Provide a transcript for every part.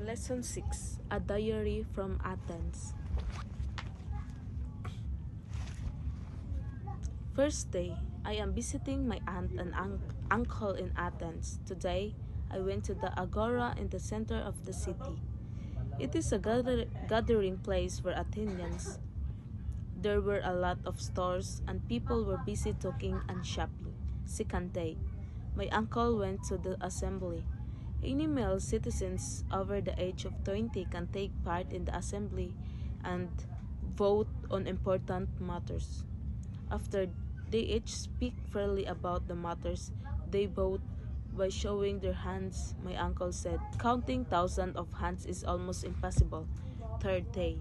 Lesson 6, A Diary from Athens. First day, I am visiting my aunt and uncle in Athens. Today, I went to the Agora in the center of the city. It is a gathering place for Athenians. There were a lot of stores and people were busy talking and shopping. Second day, my uncle went to the assembly. Any male citizens over the age of 20 can take part in the assembly and vote on important matters. After they each speak freely about the matters, they vote by showing their hands, my uncle said. Counting thousands of hands is almost impossible. Third day,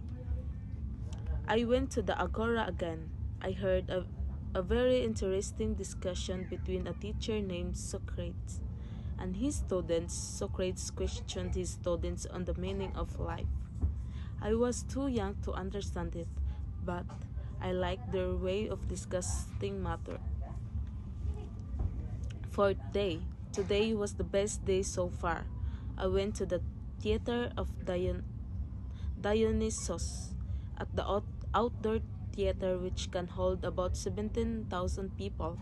I went to the Agora again. I heard a very interesting discussion between a teacher named Socrates and his students. Socrates questioned his students on the meaning of life. I was too young to understand it, but I liked their way of discussing matter. Fourth day. Today was the best day so far. I went to the theater of Dionysos at the outdoor theater which can hold about 17,000 people.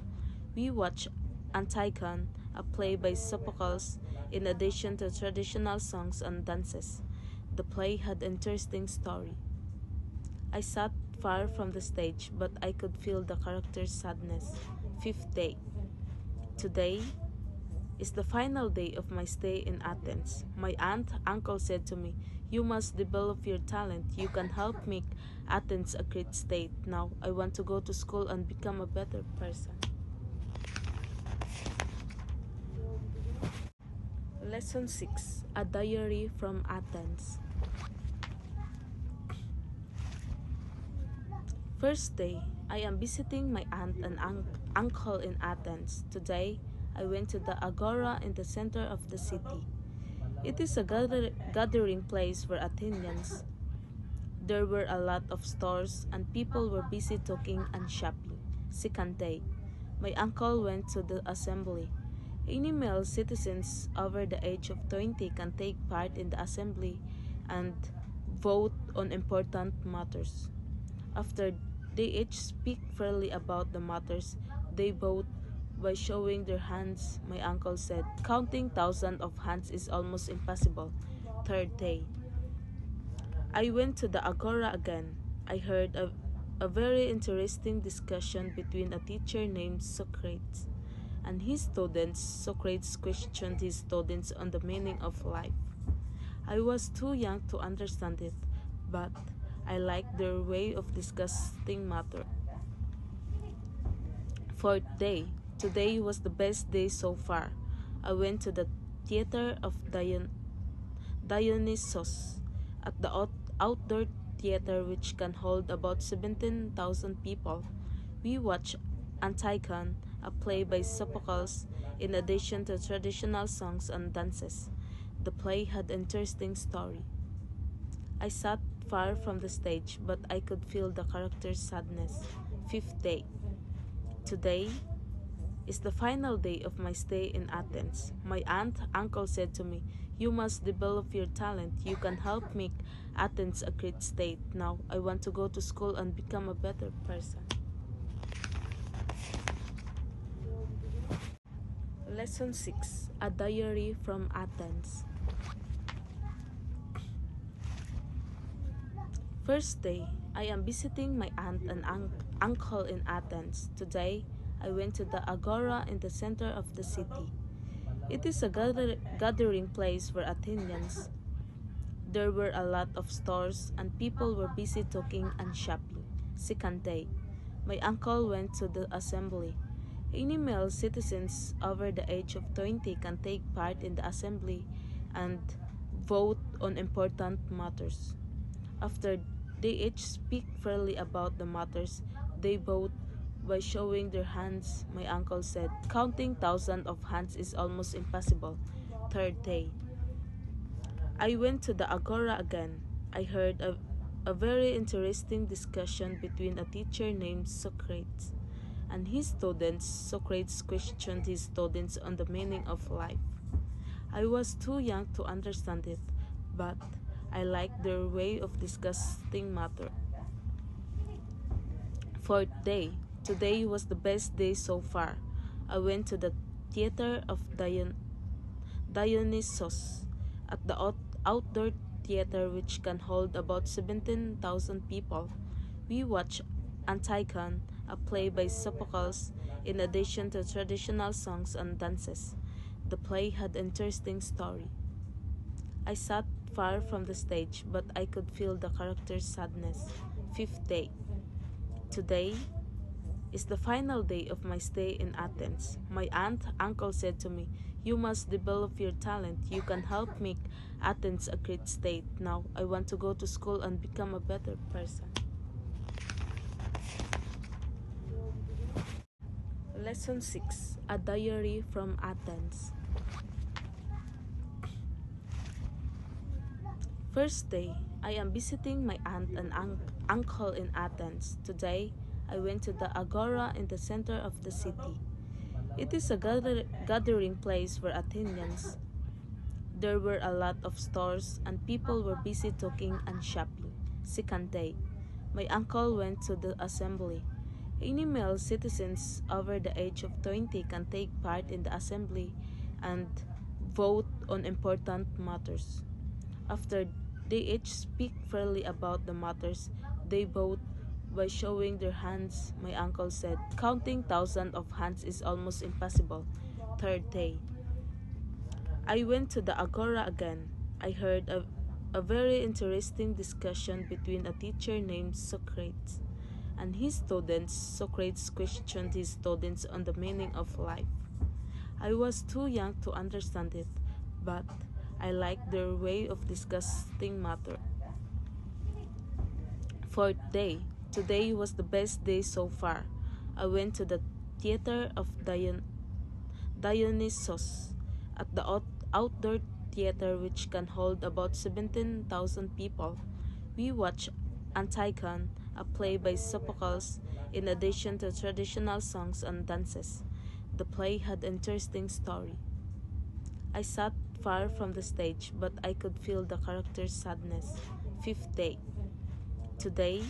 We watched Antigone, a play by Sophocles, in addition to traditional songs and dances. The play had an interesting story. I sat far from the stage, but I could feel the character's sadness. Fifth day. Today is the final day of my stay in Athens. My uncle said to me, "You must develop your talent. You can help make Athens a great state. Now I want to go to school and become a better person." Lesson 6, A Diary from Athens. First day, I am visiting my aunt and uncle in Athens. Today, I went to the Agora in the center of the city. It is a gathering place for Athenians. There were a lot of stores and people were busy talking and shopping. Second day, my uncle went to the assembly. Any male citizens over the age of 20 can take part in the assembly and vote on important matters. After they each speak freely about the matters, they vote by showing their hands, my uncle said. Counting thousands of hands is almost impossible. Third day, I went to the Agora again. I heard a very interesting discussion between a teacher named Socrates and his students. Socrates questioned his students on the meaning of life. I was too young to understand it, but I liked their way of discussing matter. Fourth day. Today was the best day so far. I went to the theater of Dionysos at the outdoor theater which can hold about 17,000 people. We watched Antigone, a play by Sophocles, in addition to traditional songs and dances. The play had an interesting story. I sat far from the stage, but I could feel the character's sadness. Fifth day. Today is the final day of my stay in Athens. My uncle said to me, "You must develop your talent. You can help make Athens a great state. Now I want to go to school and become a better person." Lesson 6, A Diary from Athens. First day, I am visiting my aunt and uncle in Athens. Today, I went to the Agora in the center of the city. It is a gathering place for Athenians. There were a lot of stores and people were busy talking and shopping. Second day, my uncle went to the assembly. Any male citizens over the age of 20 can take part in the assembly and vote on important matters. After they each speak freely about the matters, they vote by showing their hands, my uncle said. Counting thousands of hands is almost impossible. Third day, I went to the Agora again. I heard a very interesting discussion between a teacher named Socrates and his students. Socrates questioned his students on the meaning of life. I was too young to understand it, but I like their way of discussing matter. Fourth day. Today was the best day so far. I went to the theater of Dionysos at the outdoor theater, which can hold about 17,000 people. We watched Antigone, a play by Sophocles, in addition to traditional songs and dances. The play had an interesting story. I sat far from the stage, but I could feel the character's sadness. Fifth day. Today is the final day of my stay in Athens. My uncle said to me, "You must develop your talent. You can help make Athens a great state. Now I want to go to school and become a better person." Lesson 6. A Diary from Athens. First day. I am visiting my aunt and uncle in Athens. Today, I went to the Agora in the center of the city. It is a gathering place for Athenians. There were a lot of stores and people were busy talking and shopping. Second day. My uncle went to the assembly. Any male citizens over the age of 20 can take part in the assembly and vote on important matters. After they each speak freely about the matters, they vote by showing their hands, my uncle said. Counting thousands of hands is almost impossible. Third day. I went to the Agora again. I heard a very interesting discussion between a teacher named Socrates and his students. Socrates questioned his students on the meaning of life. I was too young to understand it, but I liked their way of discussing matter. Fourth day. Today was the best day so far. I went to the theater of Dionysos at the outdoor theater, which can hold about 17,000 people. We watched Antigone, a play by Sophocles, in addition to traditional songs and dances. The play had an interesting story. I sat far from the stage, but I could feel the character's sadness. Fifth day. Today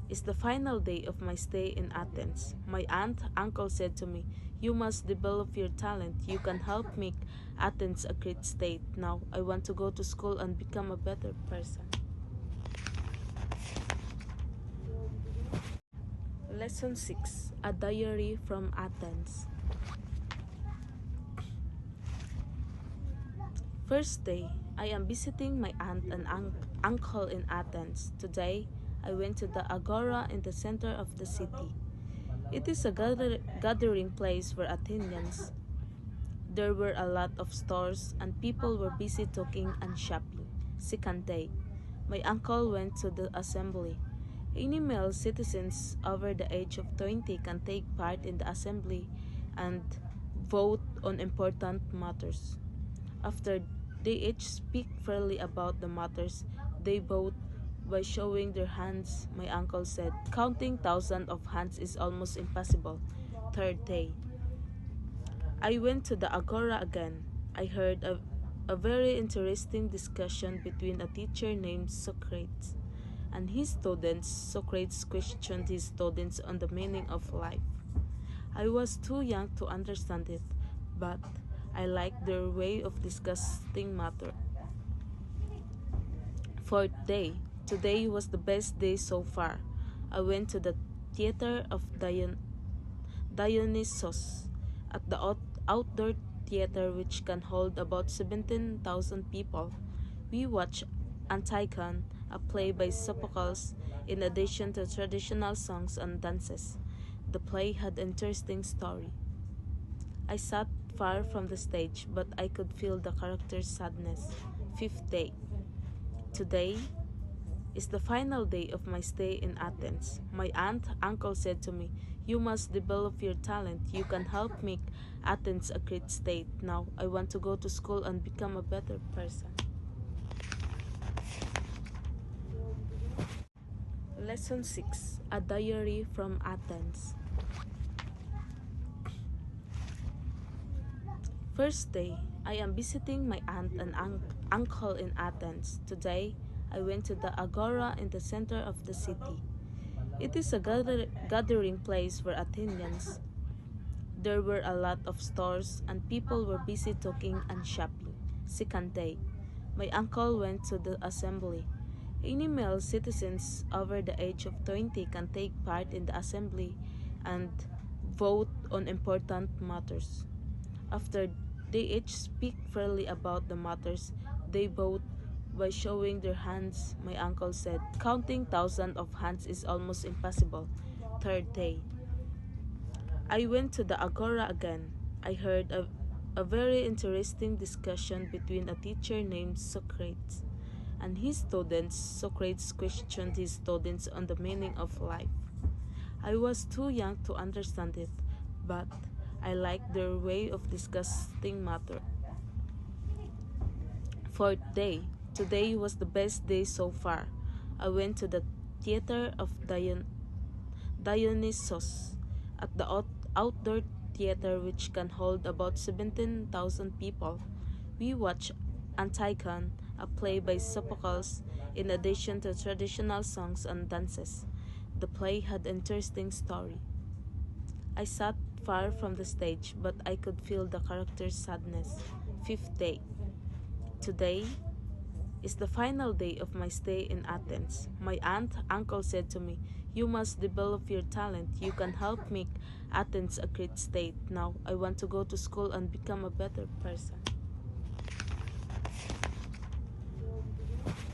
is the final day of my stay in Athens. My uncle said to me, "You must develop your talent. You can help make Athens a great state. Now I want to go to school and become a better person." Lesson 6. A Diary from Athens. First day. I am visiting my aunt and uncle in Athens. Today, I went to the Agora in the center of the city. It is a gathering place for Athenians. There were a lot of stores and people were busy talking and shopping. Second day. My uncle went to the assembly. Any male citizens over the age of 20 can take part in the assembly and vote on important matters. After they each speak freely about the matters, they vote by showing their hands, my uncle said. Counting thousands of hands is almost impossible. Third day. I went to the Agora again. I heard a very interesting discussion between a teacher named Socrates and his students. Socrates questioned his students on the meaning of life. I was too young to understand it, but I liked their way of discussing matter. Fourth day. Today was the best day so far. I went to the theater of Dionysos at the outdoor theater, which can hold about 17,000 people. We watched Antigone, a play by Sophocles, in addition to traditional songs and dances. The play had an interesting story. I sat far from the stage, but I could feel the character's sadness. Fifth day. Today is the final day of my stay in Athens. My uncle said to me, "You must develop your talent. You can help make Athens a great state. Now I want to go to school and become a better person." Lesson 6. A Diary from Athens. First day. I am visiting my aunt and uncle in Athens. Today, I went to the Agora in the center of the city. It is a gathering place for Athenians. There were a lot of stores and people were busy talking and shopping. Second day, my uncle went to the assembly. Any male citizens over the age of 20 can take part in the assembly and vote on important matters. After they each speak freely about the matters, they vote by showing their hands, my uncle said. Counting thousands of hands is almost impossible. Third day, I went to the Agora again. I heard a very interesting discussion between a teacher named Socrates and his students. Socrates questioned his students on the meaning of life. I was too young to understand it, but I liked their way of discussing matter. Fourth day. Today was the best day so far. I went to the theater of Dionysos at the outdoor theater which can hold about 17,000 people. We watched Antigone, a play by Sophocles, in addition to traditional songs and dances. The play had an interesting story. I sat far from the stage, but I could feel the character's sadness. Fifth day. Today is the final day of my stay in Athens. My uncle said to me, "You must develop your talent. You can help make Athens a great state. Now I want to go to school and become a better person."